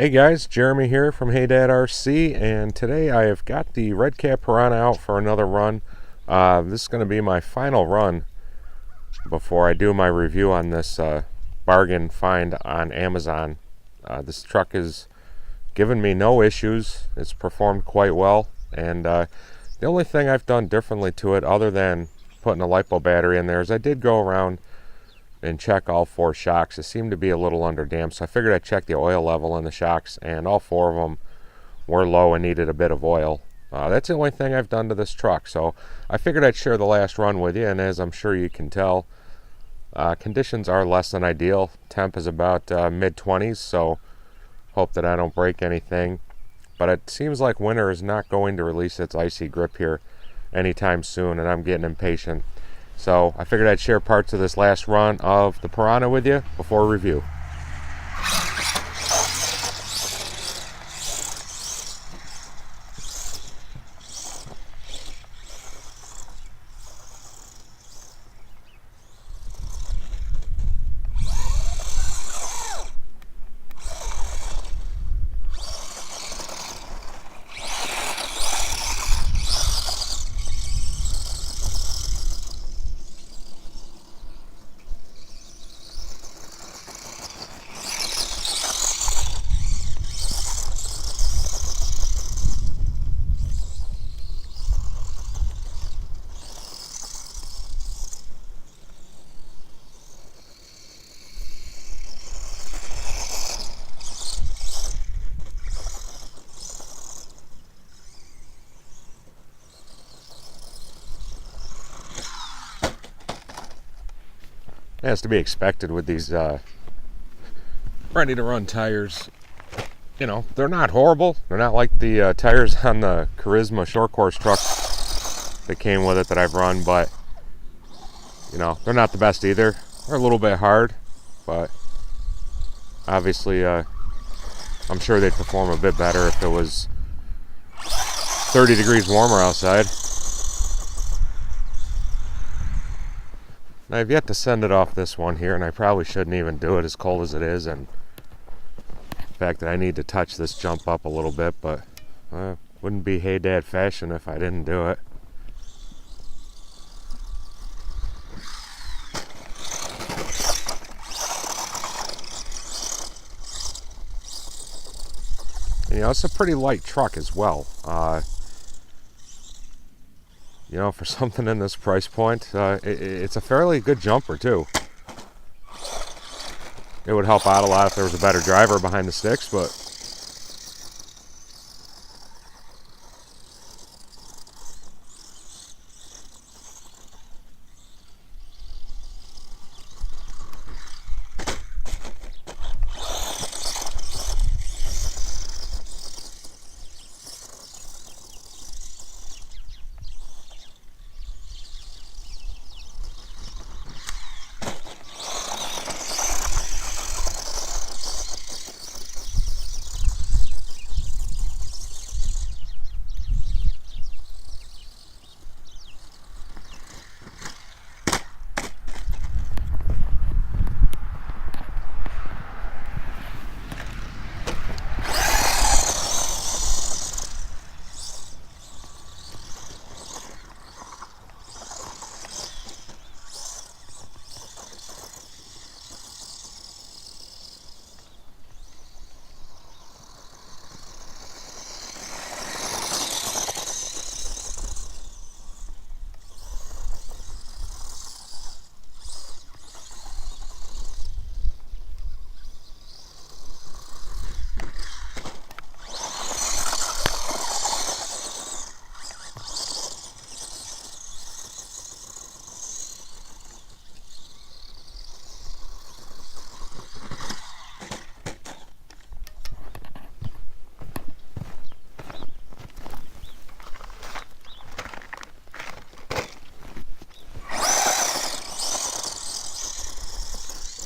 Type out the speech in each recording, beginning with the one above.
Hey guys, Jeremy here from Hey Dad RC, and today I have got the Redcat Piranha out for another run. This is going to be my final run before I do my review on this bargain find on Amazon. This truck has given me no issues. It's performed quite well, and the only thing I've done differently to it other than putting a LiPo battery in there is I did go around and check all four shocks. It seemed to be a little under damped, so I figured I'd check the oil level in the shocks, and all four of them were low and needed a bit of oil. That's the only thing I've done to this truck, so I figured I'd share the last run with you. And as I'm sure you can tell, conditions are less than ideal. Temp is about mid-20s, so hope that I don't break anything. But it seems like winter is not going to release its icy grip here anytime soon, and I'm getting impatient. So I figured I'd share parts of this last run of the Piranha with you before review. As to be expected with these ready to run tires. You know, they're not horrible. They're not like the tires on the Charisma short course truck that came with it that I've run, but you know, they're not the best either. They're a little bit hard, but obviously I'm sure they'd perform a bit better if it was 30 degrees warmer outside. I've yet to send it off this one here, and I probably shouldn't even do it as cold as it is, and the fact that I need to touch this jump up a little bit, but wouldn't be Hey Dad fashion if I didn't do it. And, you know, it's a pretty light truck as well. You know, for something in this price point, it's a fairly good jumper too. It would help out a lot if there was a better driver behind the sticks, but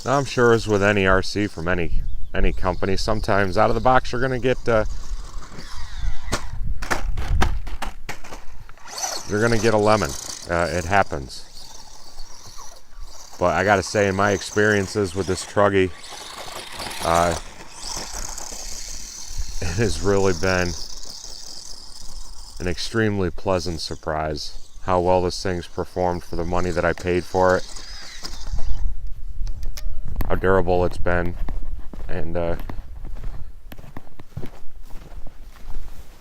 now, I'm sure as with any RC from any company, sometimes out of the box you're gonna get a lemon. It happens. But I gotta say, in my experiences with this truggy, it has really been an extremely pleasant surprise how well this thing's performed for the money that I paid for it, how durable it's been, and not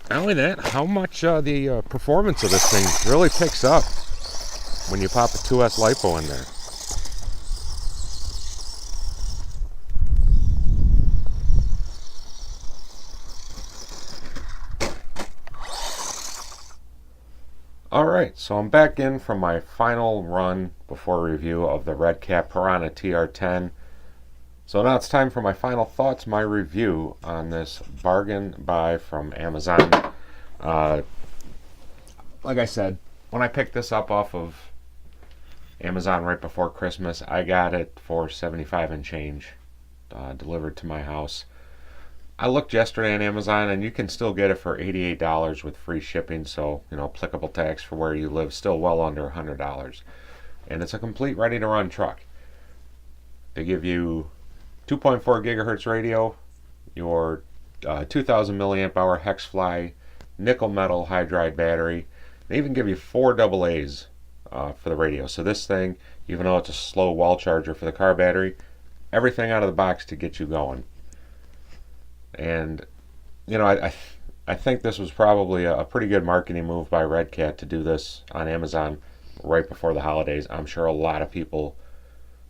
only that, how much the performance of this thing really picks up when you pop a 2S LiPo in there. Alright, so I'm back in from my final run before review of the Redcat Piranha Tr10. So now it's time for my final thoughts, my review on this bargain buy from Amazon. Like I said, when I picked this up off of Amazon right before Christmas, I got it for $75 and change delivered to my house. I looked yesterday on Amazon and you can still get it for $88 with free shipping, so applicable tax for where you live, still well under $100. And it's a complete ready to run truck. They give you 2.4 gigahertz radio, your 2000 milliamp hour Hexfly nickel metal hydride battery. They even give you 4 AA's for the radio. So this thing, even though it's a slow wall charger for the car battery, everything out of the box to get you going. And I think this was probably a pretty good marketing move by Redcat to do this on Amazon right before the holidays. I'm sure a lot of people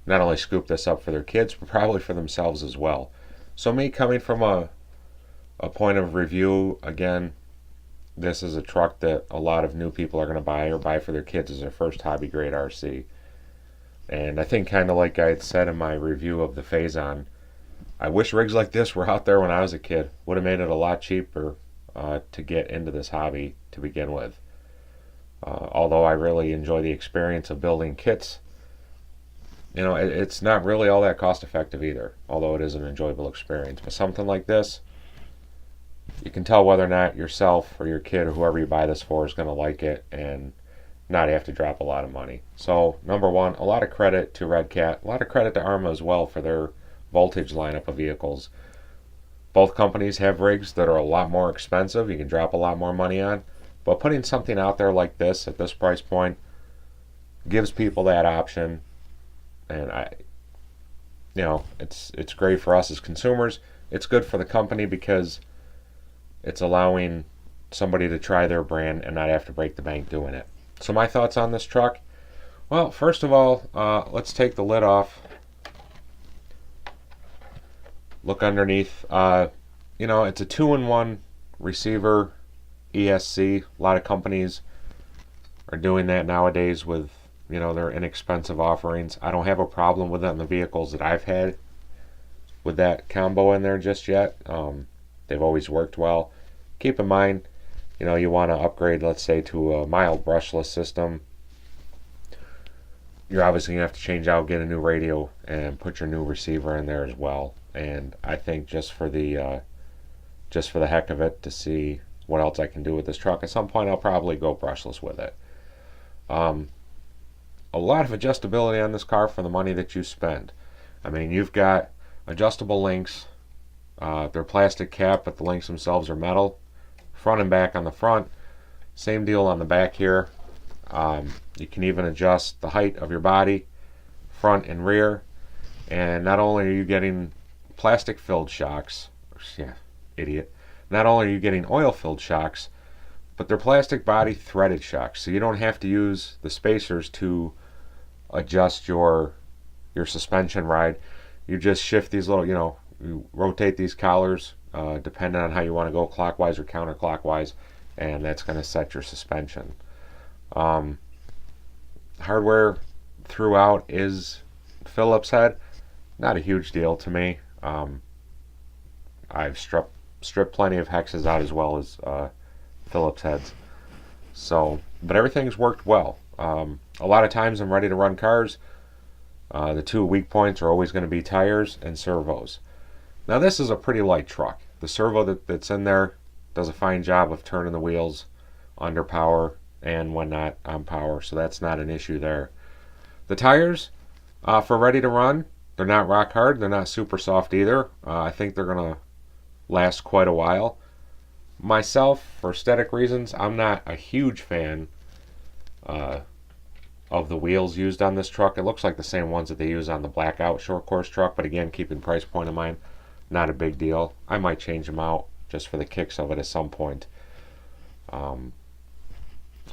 not only scoop this up for their kids, but probably for themselves as well. So me coming from a point of review, again, this is a truck that a lot of new people are going to buy or buy for their kids as their first hobby grade RC. And I think, kind of like I had said in my review of the Phazon, I wish rigs like this were out there when I was a kid. Would have made it a lot cheaper to get into this hobby to begin with. Although I really enjoy the experience of building kits, it's not really all that cost effective either, although it is an enjoyable experience. But something like this, you can tell whether or not yourself or your kid or whoever you buy this for is going to like it and not have to drop a lot of money. So number one, a lot of credit to Redcat, a lot of credit to Arma as well for their voltage lineup of vehicles. Both companies have rigs that are a lot more expensive, you can drop a lot more money on, but putting something out there like this at this price point gives people that option. And it's great for us as consumers. It's good for the company because it's allowing somebody to try their brand and not have to break the bank doing it. So my thoughts on this truck, well, first of all, let's take the lid off. Look underneath. It's a 2-in-1 receiver ESC. A lot of companies are doing that nowadays with their inexpensive offerings. I don't have a problem with it in the vehicles that I've had with that combo in there just yet. They've always worked well. Keep in mind, you want to upgrade, let's say, to a mild brushless system. You're obviously going to have to change out, get a new radio, and put your new receiver in there as well. And I think just for the heck of it, to see what else I can do with this truck, at some point I'll probably go brushless with it. A lot of adjustability on this car for the money that you spend. I mean, you've got adjustable links. They're plastic cap, but the links themselves are metal. Front and back on the front. Same deal on the back here. You can even adjust the height of your body, front and rear. And not only are you getting plastic filled shocks, not only are you getting oil filled shocks, but they're plastic body threaded shocks, so you don't have to use the spacers to adjust your suspension ride. You just shift these little, you rotate these collars depending on how you want to go, clockwise or counterclockwise, and that's going to set your suspension. Hardware throughout is Phillips head. Not a huge deal to me. I've stripped plenty of hexes out as well as Phillips heads. So, but everything's worked well. A lot of times I'm ready to run cars. The two weak points are always going to be tires and servos. Now this is a pretty light truck. The servo that's in there does a fine job of turning the wheels under power and when not on power, so that's not an issue there. The tires, for ready to run, they're not rock hard, they're not super soft either. I think they're going to last quite a while. Myself, for aesthetic reasons, I'm not a huge fan of the wheels used on this truck. It looks like the same ones that they use on the Blackout short course truck, but again, keeping price point in mind, not a big deal. I might change them out just for the kicks of it at some point.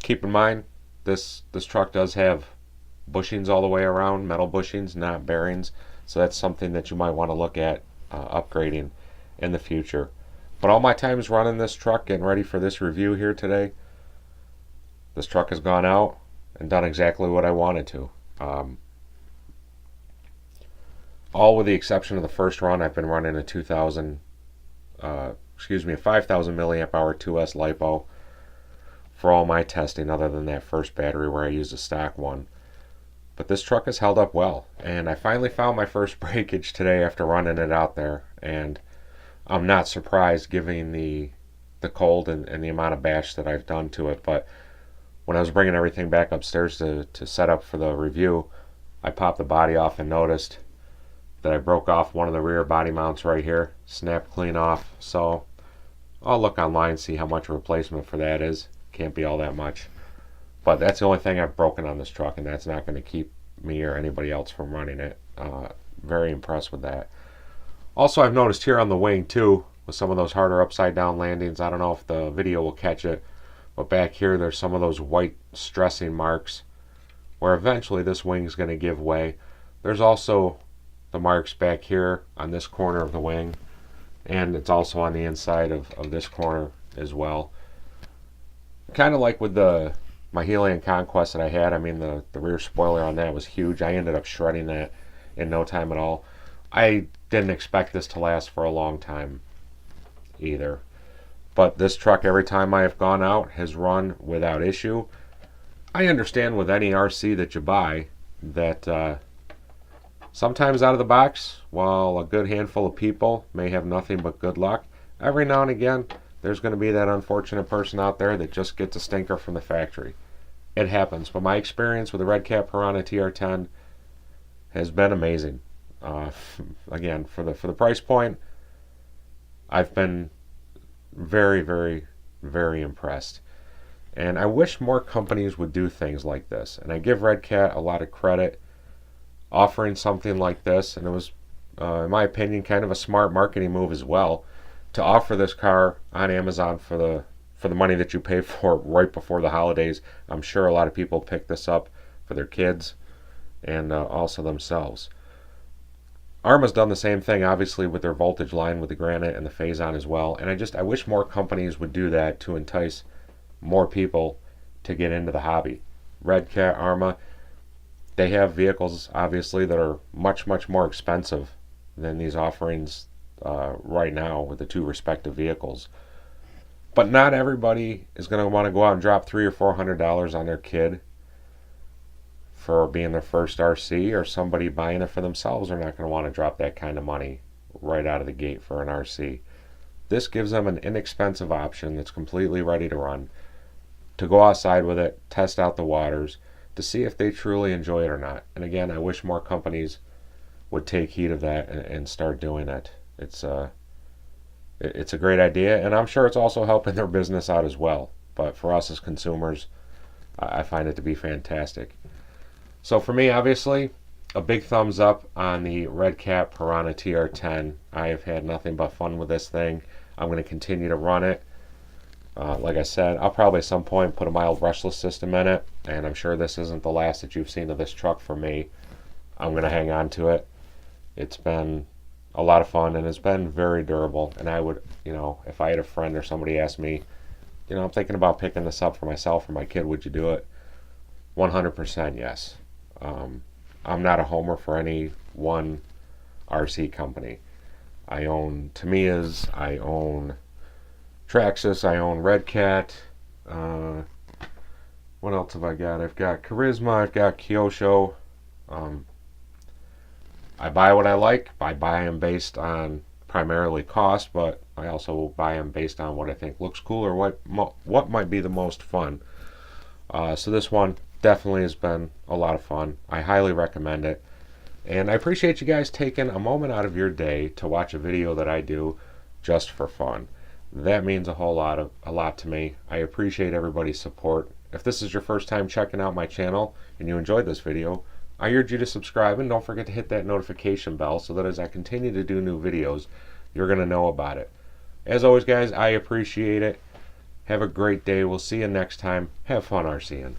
Keep in mind, this truck does have bushings all the way around, metal bushings, not bearings, so that's something that you might want to look at upgrading in the future. But all my time is running this truck, getting ready for this review here today. This truck has gone out and done exactly what I wanted to. All with the exception of the first run, I've been running a 5,000 milliamp hour 2S LiPo for all my testing, other than that first battery where I used a stock one. But this truck has held up well, and I finally found my first breakage today after running it out there, and I'm not surprised given the cold and the amount of bash that I've done to it. But when I was bringing everything back upstairs to set up for the review, I popped the body off and noticed that I broke off one of the rear body mounts right here, snapped clean off. So I'll look online, see how much a replacement for that is. Can't be all that much. But that's the only thing I've broken on this truck, and that's not going to keep me or anybody else from running it. Very impressed with that. Also, I've noticed here on the wing too, with some of those harder upside down landings, I don't know if the video will catch it, but back here there's some of those white stressing marks where eventually this wing is going to give way. There's also the marks back here on this corner of the wing, and it's also on the inside of this corner as well. Kind of like with my Helion Conquest that I had. I mean, the rear spoiler on that was huge. I ended up shredding that in no time at all. I didn't expect this to last for a long time either. But this truck, every time I have gone out, has run without issue. I understand with any RC that you buy that sometimes out of the box, while a good handful of people may have nothing but good luck, every now and again there's going to be that unfortunate person out there that just gets a stinker from the factory. It happens, but my experience with the Redcat Piranha Tr10 has been amazing. Again, for the price point, I've been very, very, very impressed. And I wish more companies would do things like this. And I give Redcat a lot of credit offering something like this. And it was, in my opinion, kind of a smart marketing move as well, to offer this car on Amazon for the money that you pay for right before the holidays. I'm sure a lot of people pick this up for their kids and also themselves. Arrma's done the same thing, obviously, with their voltage line with the Granite and the Phazon as well. And I wish more companies would do that to entice more people to get into the hobby. Redcat, Arrma, they have vehicles, obviously, that are much, much more expensive than these offerings right now with the two respective vehicles. But not everybody is going to want to go out and drop $300 or $400 on their kid for being their first RC, or somebody buying it for themselves are not going to want to drop that kind of money right out of the gate for an RC. This gives them an inexpensive option that's completely ready to run, to go outside with it, test out the waters, to see if they truly enjoy it or not. And again, I wish more companies would take heed of that and start doing it. It's a great idea, and I'm sure it's also helping their business out as well. But for us as consumers, I find it to be fantastic. So for me, obviously, a big thumbs up on the Redcat Piranha Tr10. I have had nothing but fun with this thing. I'm going to continue to run it. Like I said, I'll probably at some point put a mild brushless system in it, and I'm sure this isn't the last that you've seen of this truck for me. I'm going to hang on to it. It's been a lot of fun, and it's been very durable. And I would, if I had a friend or somebody ask me, I'm thinking about picking this up for myself or my kid, would you do it? 100% yes. I'm not a homer for any one RC company. I own Tamiya's, I own Traxxas, I own Redcat. What else have I got? I've got Charisma, I've got Kyosho. I buy what I like. I buy them based on primarily cost, but I also buy them based on what I think looks cool or what might be the most fun. So this one definitely has been a lot of fun. I highly recommend it. And I appreciate you guys taking a moment out of your day to watch a video that I do just for fun. That means a lot to me. I appreciate everybody's support. If this is your first time checking out my channel and you enjoyed this video, I urge you to subscribe and don't forget to hit that notification bell so that as I continue to do new videos, you're going to know about it. As always, guys, I appreciate it. Have a great day. We'll see you next time. Have fun RCing.